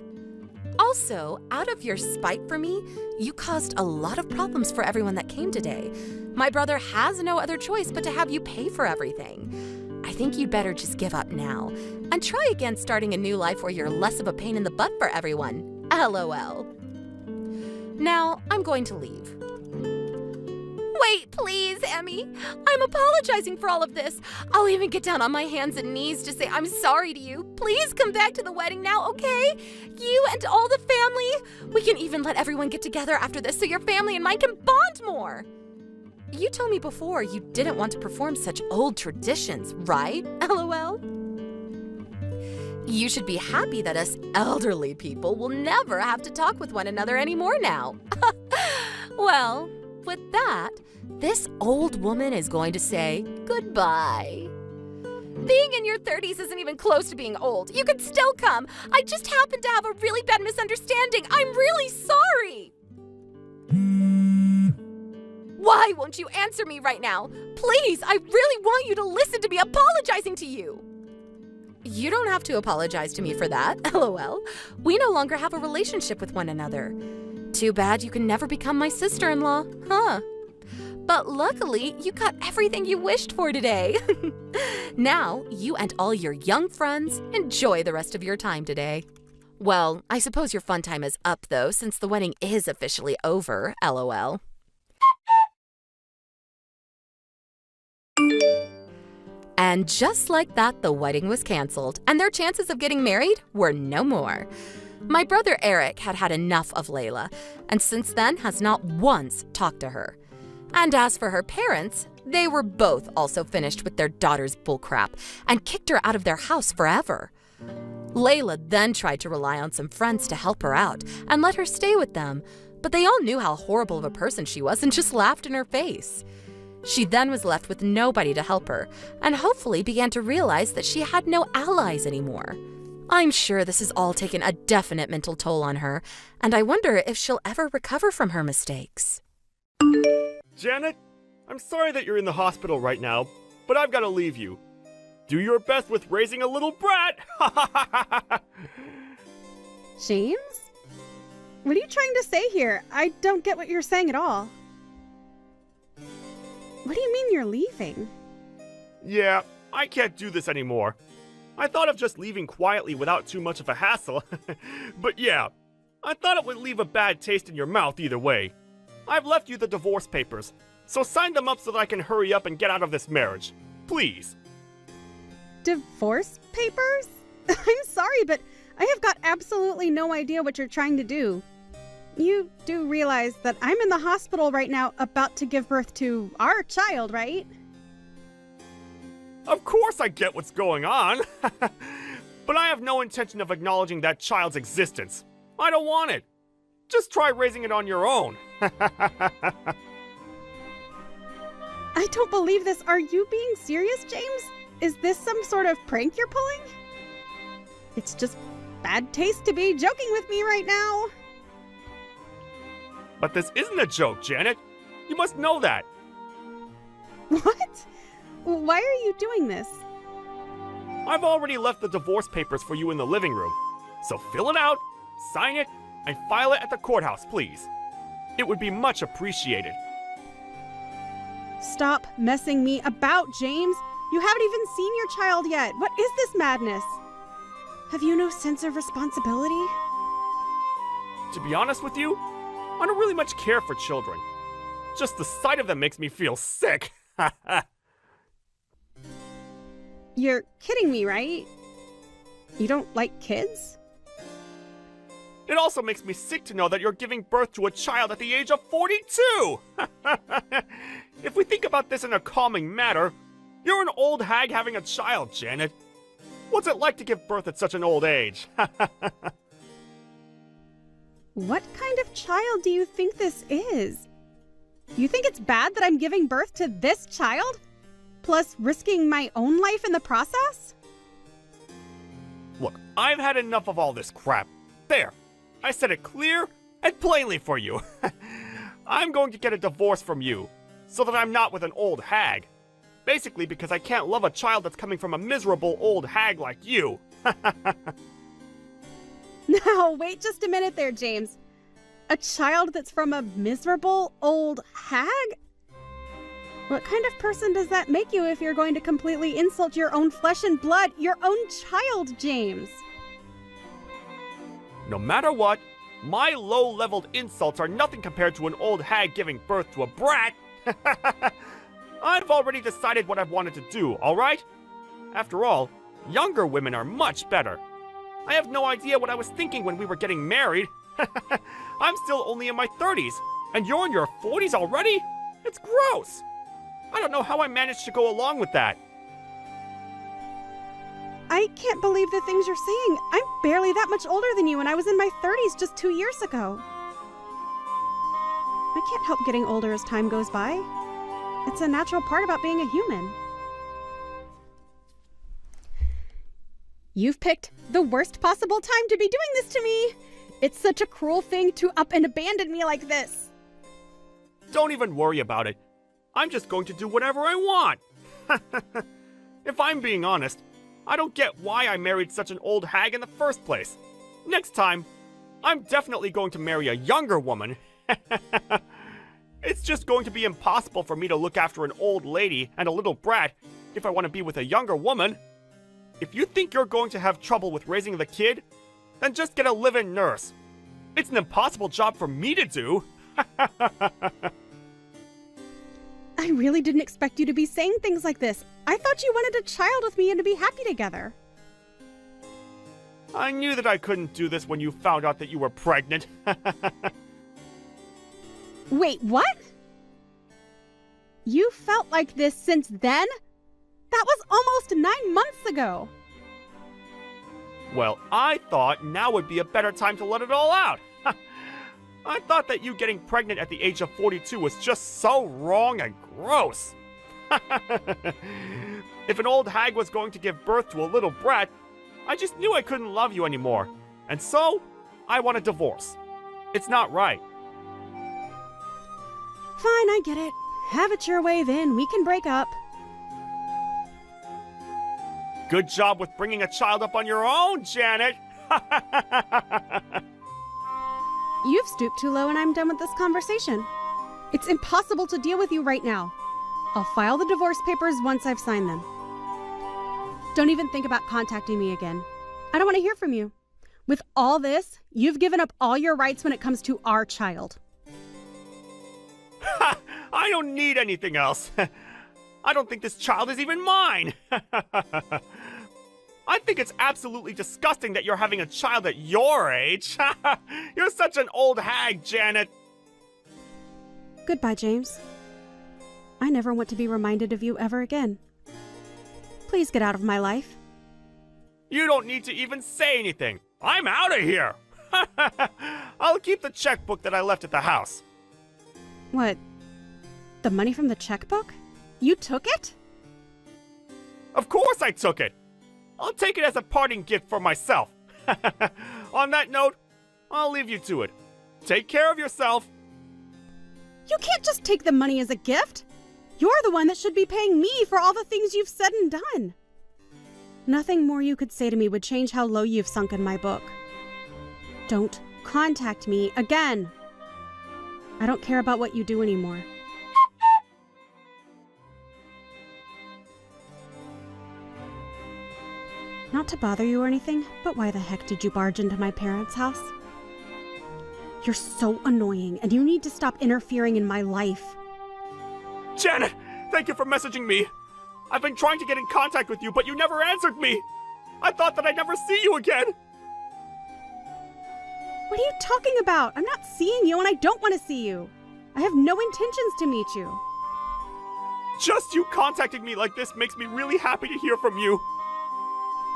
Also, out of your spite for me, you caused a lot of problems for everyone that came today. My brother has no other choice but to have you pay for everything. I think you'd better just give up now and try again starting a new life where you're less of a pain in the butt for everyone. LOL. Now, I'm going to leave. Wait, please, Emmy. I'm apologizing for all of this. I'll even get down on my hands and knees to say I'm sorry to you. Please come back to the wedding now, okay? You and all the family. We can even let everyone get together after this so your family and mine can bond more. You told me before you didn't want to perform such old traditions, right? LOL. You should be happy that us elderly people will never have to talk with one another anymore now. Well, with that, this old woman is going to say goodbye. Being in your 30s isn't even close to being old. You could still come. I just happened to have a really bad misunderstanding. I'm really sorry. Why won't you answer me right now? Please, I really want you to listen to me apologizing to you. You don't have to apologize to me for that, LOL. We no longer have a relationship with one another. Too bad you can never become my sister-in-law, huh? But luckily, you got everything you wished for today. Now, you and all your young friends enjoy the rest of your time today. Well, I suppose your fun time is up, though, since the wedding is officially over, LOL. And just like that, the wedding was canceled, and their chances of getting married were no more. My brother Eric had had enough of Layla, and since then has not once talked to her. And as for her parents, they were both also finished with their daughter's bullcrap and kicked her out of their house forever. Layla then tried to rely on some friends to help her out and let her stay with them, but they all knew how horrible of a person she was and just laughed in her face. She then was left with nobody to help her, and hopefully began to realize that she had no allies anymore. I'm sure this has all taken a definite mental toll on her, and I wonder if she'll ever recover from her mistakes. Janet, I'm sorry that you're in the hospital right now, but I've got to leave you. Do your best with raising a little brat! James? What are you trying to say here? I don't get what you're saying at all. What do you mean you're leaving? Yeah, I can't do this anymore. I thought of just leaving quietly without too much of a hassle. But yeah, I thought it would leave a bad taste in your mouth either way. I've left you the divorce papers, so sign them up so that I can hurry up and get out of this marriage. Please. Divorce papers? I'm sorry, but I have got absolutely no idea what you're trying to do. You do realize that I'm in the hospital right now about to give birth to our child, right? Of course I get what's going on. But I have no intention of acknowledging that child's existence. I don't want it. Just try raising it on your own. I don't believe this. Are you being serious, James? Is this some sort of prank you're pulling? It's just bad taste to be joking with me right now. But this isn't a joke, Janet. You must know that. What? Why are you doing this? I've already left the divorce papers for you in the living room. So fill it out, sign it, and file it at the courthouse, please. It would be much appreciated. Stop messing me about, James. You haven't even seen your child yet. What is this madness? Have you no sense of responsibility? To be honest with you, I don't really much care for children. Just the sight of them makes me feel sick. You're kidding me, right? You don't like kids? It also makes me sick to know that you're giving birth to a child at the age of 42! If we think about this in a calming manner, you're an old hag having a child, Janet. What's it like to give birth at such an old age? What kind of child do you think this is? You think it's bad that I'm giving birth to this child? Plus risking my own life in the process? Look, I've had enough of all this crap. There, I said it clear and plainly for you. I'm going to get a divorce from you, so that I'm not with an old hag. Basically because I can't love a child that's coming from a miserable old hag like you. Now, wait just a minute there, James. A child that's from a miserable old hag? What kind of person does that make you if you're going to completely insult your own flesh and blood, your own child, James? No matter what, my low-leveled insults are nothing compared to an old hag giving birth to a brat. I've already decided what I've wanted to do, alright? After all, younger women are much better. I have no idea what I was thinking when we were getting married. I'm still only in my 30s, and you're in your 40s already? It's gross. I don't know how I managed to go along with that. I can't believe the things you're saying. I'm barely that much older than you, and I was in my 30s just 2 years ago. I can't help getting older as time goes by. It's a natural part about being a human. You've picked the worst possible time to be doing this to me. It's such a cruel thing to up and abandon me like this. Don't even worry about it. I'm just going to do whatever I want. If I'm being honest, I don't get why I married such an old hag in the first place. Next time, I'm definitely going to marry a younger woman. It's just going to be impossible for me to look after an old lady and a little brat if I want to be with a younger woman. If you think you're going to have trouble with raising the kid, then just get a live-in nurse. It's an impossible job for me to do. I really didn't expect you to be saying things like this. I thought you wanted a child with me and to be happy together. I knew that I couldn't do this when you found out that you were pregnant. Wait, what? You felt like this since then? That was almost 9 months ago. Well, I thought now would be a better time to let it all out. I thought that you getting pregnant at the age of 42 was just so wrong and gross. If an old hag was going to give birth to a little brat, I just knew I couldn't love you anymore. And so, I want a divorce. It's not right. Fine, I get it. Have it your way then. We can break up. Good job with bringing a child up on your own, Janet. You've stooped too low and I'm done with this conversation. It's impossible to deal with you right now. I'll file the divorce papers once I've signed them. Don't even think about contacting me again. I don't want to hear from you. With all this, you've given up all your rights when it comes to our child. I don't need anything else. I don't think this child is even mine. I think it's absolutely disgusting that you're having a child at your age. You're such an old hag, Janet. Goodbye, James. I never want to be reminded of you ever again. Please get out of my life. You don't need to even say anything. I'm out of here. I'll keep the checkbook that I left at the house. What? The money from the checkbook? You took it? Of course I took it. I'll take it as a parting gift for myself. On that note, I'll leave you to it. Take care of yourself. You can't just take the money as a gift. You're the one that should be paying me for all the things you've said and done. Nothing more you could say to me would change how low you've sunk in my book. Don't contact me again. I don't care about what you do anymore. Not to bother you or anything, but why the heck did you barge into my parents' house? You're so annoying, and you need to stop interfering in my life. Janet, thank you for messaging me. I've been trying to get in contact with you, but you never answered me. I thought that I'd never see you again. What are you talking about? I'm not seeing you and I don't want to see you. I have no intentions to meet you. Just you contacting me like this makes me really happy to hear from you.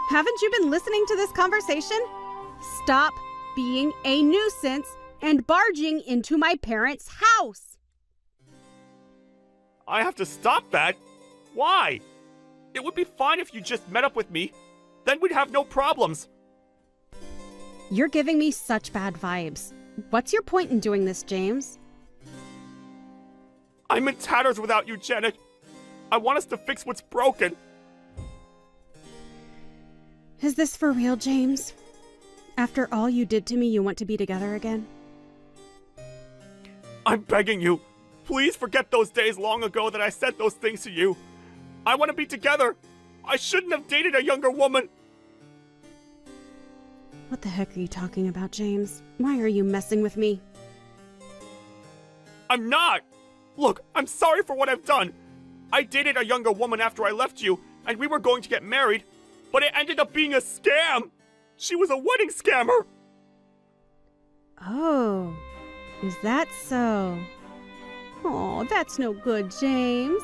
Haven't you been listening to this conversation? Stop being a nuisance and barging into my parents' house. I have to stop that? Why? It would be fine if you just met up with me. Then we'd have no problems. You're giving me such bad vibes. What's your point in doing this, James? I'm in tatters without you, Janet. I want us to fix what's broken. Is this for real, James? After all you did to me, you want to be together again? I'm begging you. Please forget those days long ago that I said those things to you. I want to be together. I shouldn't have dated a younger woman. What the heck are you talking about, James? Why are you messing with me? I'm not. Look, I'm sorry for what I've done. I dated a younger woman after I left you, and we were going to get married, but it ended up being a scam. She was a wedding scammer. Oh, is that so? Oh, that's no good, James.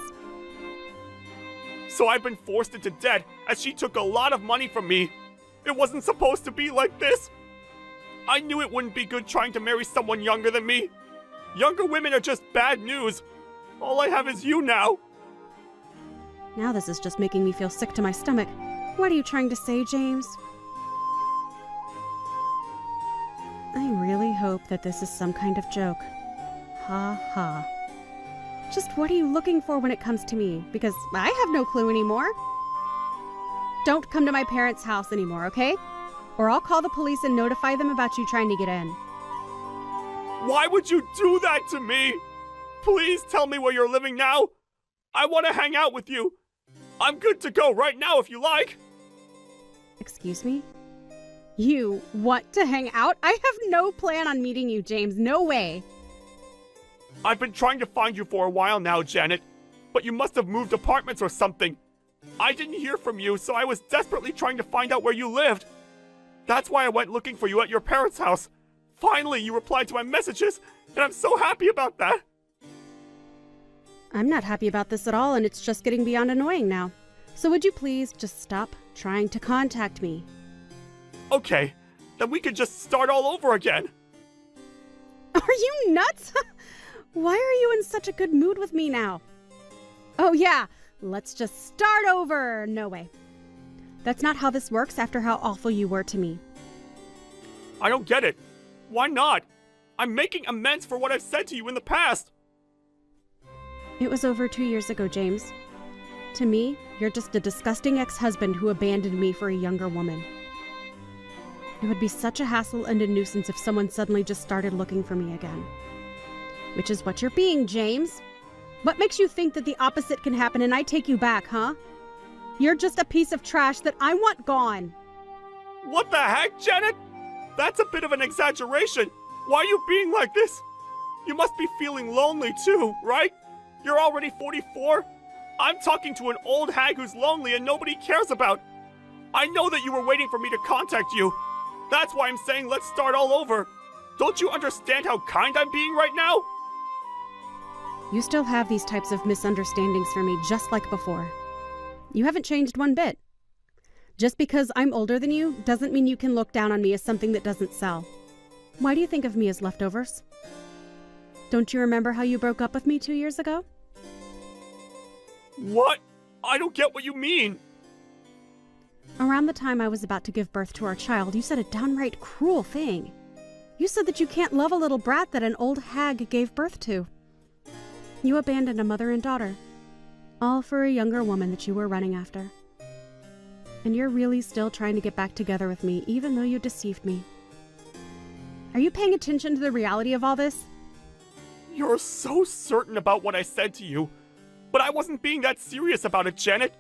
So I've been forced into debt as she took a lot of money from me. It wasn't supposed to be like this. I knew it wouldn't be good trying to marry someone younger than me. Younger women are just bad news. All I have is you now. Now this is just making me feel sick to my stomach. What are you trying to say, James? I really hope that this is some kind of joke. Ha ha. Just what are you looking for when it comes to me? Because I have no clue anymore. Don't come to my parents' house anymore, okay? Or I'll call the police and notify them about you trying to get in. Why would you do that to me? Please tell me where you're living now. I want to hang out with you. I'm good to go right now if you like. Excuse me? You want to hang out? I have no plan on meeting you, James. No way. I've been trying to find you for a while now, Janet. But you must have moved apartments or something. I didn't hear from you, so I was desperately trying to find out where you lived. That's why I went looking for you at your parents' house. Finally, you replied to my messages, and I'm so happy about that. I'm not happy about this at all, and it's just getting beyond annoying now. So would you please just stop trying to contact me? Okay, then we could just start all over again. Are you nuts? Why are you in such a good mood with me now? Oh yeah, let's just start over. No way. That's not how this works after how awful you were to me. I don't get it. Why not? I'm making amends for what I've said to you in the past. It was over 2 years ago, James. To me, you're just a disgusting ex-husband who abandoned me for a younger woman. It would be such a hassle and a nuisance if someone suddenly just started looking for me again. Which is what you're being, James. What makes you think that the opposite can happen and I take you back, huh? You're just a piece of trash that I want gone. What the heck, Janet? That's a bit of an exaggeration. Why are you being like this? You must be feeling lonely too, right? You're already 44. I'm talking to an old hag who's lonely and nobody cares about. I know that you were waiting for me to contact you. That's why I'm saying let's start all over. Don't you understand how kind I'm being right now? You still have these types of misunderstandings for me just like before. You haven't changed one bit. Just because I'm older than you doesn't mean you can look down on me as something that doesn't sell. Why do you think of me as leftovers? Don't you remember how you broke up with me 2 years ago? What? I don't get what you mean. Around the time I was about to give birth to our child, you said a downright cruel thing. You said that you can't love a little brat that an old hag gave birth to. You abandoned a mother and daughter, all for a younger woman that you were running after. And you're really still trying to get back together with me, even though you deceived me. Are you paying attention to the reality of all this? You're so certain about what I said to you. But I wasn't being that serious about it, Janet.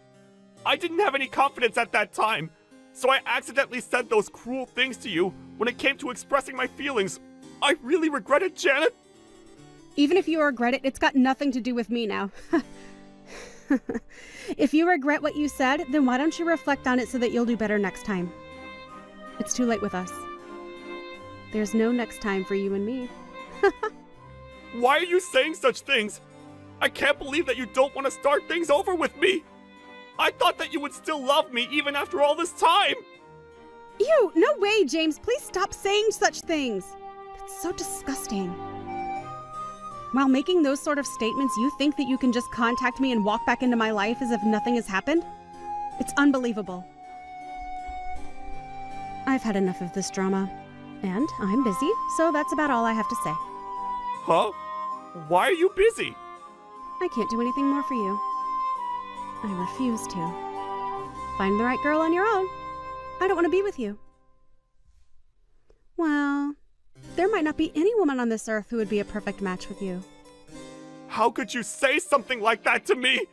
I didn't have any confidence at that time, so I accidentally said those cruel things to you when it came to expressing my feelings. I really regret it, Janet. Even if you regret it, it's got nothing to do with me now. If you regret what you said, then why don't you reflect on it so that you'll do better next time? It's too late with us. There's no next time for you and me. Why are you saying such things? I can't believe that you don't want to start things over with me. I thought that you would still love me even after all this time. Ew, no way, James. Please stop saying such things. That's so disgusting. While making those sort of statements, you think that you can just contact me and walk back into my life as if nothing has happened? It's unbelievable. I've had enough of this drama. And I'm busy, so that's about all I have to say. Huh? Why are you busy? I can't do anything more for you. I refuse to. Find the right girl on your own. I don't want to be with you. Well, there might not be any woman on this earth who would be a perfect match with you. How could you say something like that to me?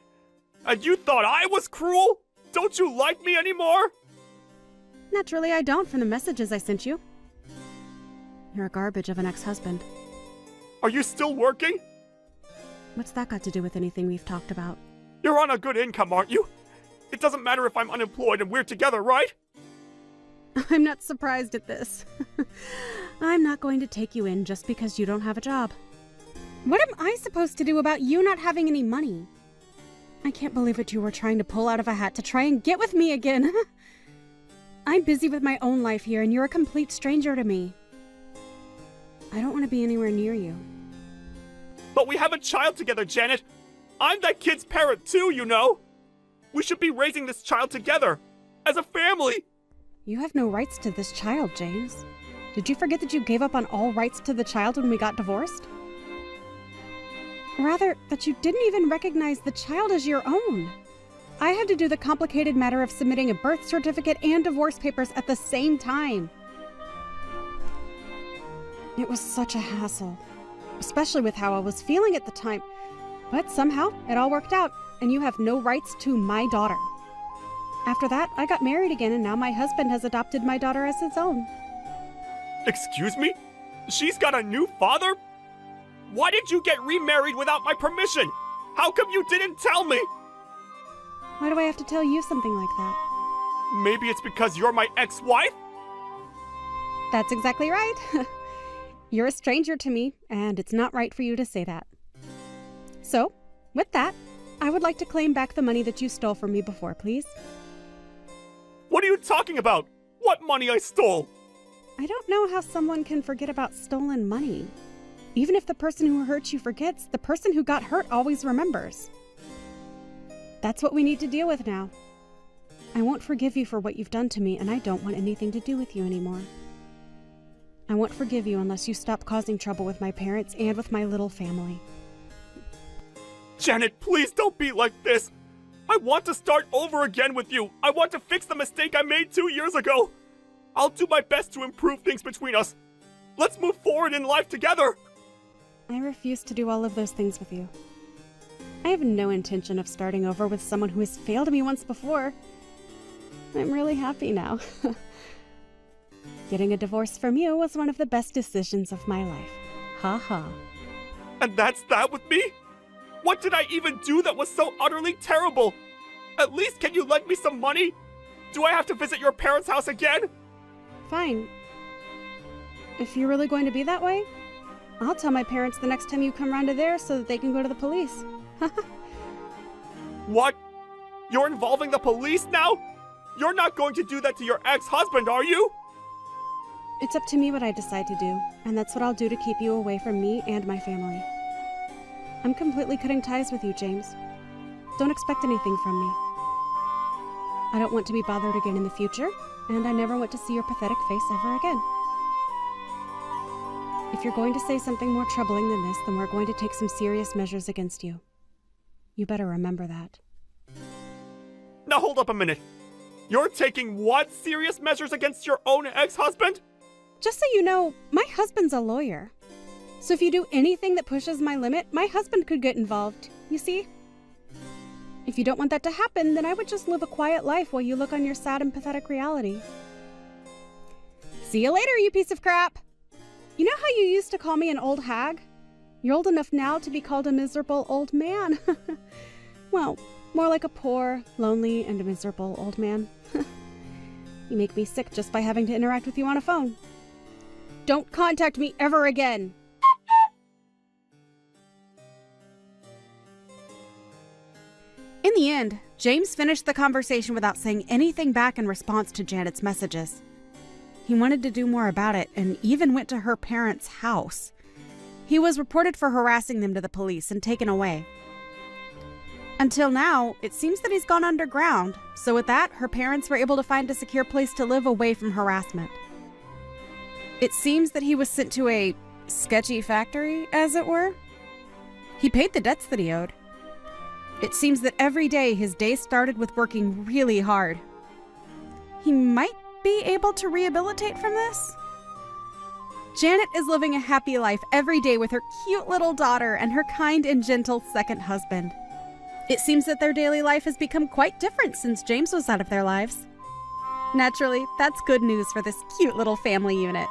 And you thought I was cruel? Don't you like me anymore? Naturally, I don't from the messages I sent you. You're a garbage of an ex-husband. Are you still working? What's that got to do with anything we've talked about? You're on a good income, aren't you? It doesn't matter if I'm unemployed and we're together, right? I'm not surprised at this. I'm not going to take you in just because you don't have a job. What am I supposed to do about you not having any money? I can't believe what you were trying to pull out of a hat to try and get with me again. I'm busy with my own life here and you're a complete stranger to me. I don't want to be anywhere near you. But we have a child together, Janet. I'm that kid's parent too, you know. We should be raising this child together, as a family. You have no rights to this child, James. Did you forget that you gave up on all rights to the child when we got divorced? Rather, that you didn't even recognize the child as your own. I had to do the complicated matter of submitting a birth certificate and divorce papers at the same time. It was such a hassle, especially with how I was feeling at the time. But somehow, it all worked out, and you have no rights to my daughter. After that, I got married again, and now my husband has adopted my daughter as his own. Excuse me? She's got a new father? Why did you get remarried without my permission? How come you didn't tell me? Why do I have to tell you something like that? Maybe it's because you're my ex-wife? That's exactly right. You're a stranger to me, and it's not right for you to say that. So, with that, I would like to claim back the money that you stole from me before, please. What are you talking about? What money I stole? I don't know how someone can forget about stolen money. Even if the person who hurt you forgets, the person who got hurt always remembers. That's what we need to deal with now. I won't forgive you for what you've done to me, and I don't want anything to do with you anymore. I won't forgive you unless you stop causing trouble with my parents and with my little family. Janet, please don't be like this. I want to start over again with you. I want to fix the mistake I made 2 years ago. I'll do my best to improve things between us. Let's move forward in life together. I refuse to do all of those things with you. I have no intention of starting over with someone who has failed me once before. I'm really happy now. Getting a divorce from you was one of the best decisions of my life. Ha ha. And that's that with me? What did I even do that was so utterly terrible? At least can you lend me some money? Do I have to visit your parents' house again? Fine. If you're really going to be that way, I'll tell my parents the next time you come round to there so that they can go to the police. What? You're involving the police now? You're not going to do that to your ex-husband, are you? It's up to me what I decide to do, and that's what I'll do to keep you away from me and my family. I'm completely cutting ties with you, James. Don't expect anything from me. I don't want to be bothered again in the future, and I never want to see your pathetic face ever again. If you're going to say something more troubling than this, then we're going to take some serious measures against you. You better remember that. Now hold up a minute. You're taking what serious measures against your own ex-husband? Just so you know, my husband's a lawyer. So if you do anything that pushes my limit, my husband could get involved, you see? If you don't want that to happen, then I would just live a quiet life while you look on your sad and pathetic reality. See you later, you piece of crap! You know how you used to call me an old hag? You're old enough now to be called a miserable old man. Well, more like a poor, lonely, and miserable old man. You make me sick just by having to interact with you on a phone. Don't contact me ever again. In the end, James finished the conversation without saying anything back in response to Janet's messages. He wanted to do more about it and even went to her parents' house. He was reported for harassing them to the police and taken away. Until now, it seems that he's gone underground, so with that, her parents were able to find a secure place to live away from harassment. It seems that he was sent to a sketchy factory, as it were. He paid the debts that he owed. It seems that every day his day started with working really hard. He might be able to rehabilitate from this? Janet is living a happy life every day with her cute little daughter and her kind and gentle second husband. It seems that their daily life has become quite different since James was out of their lives. Naturally, that's good news for this cute little family unit.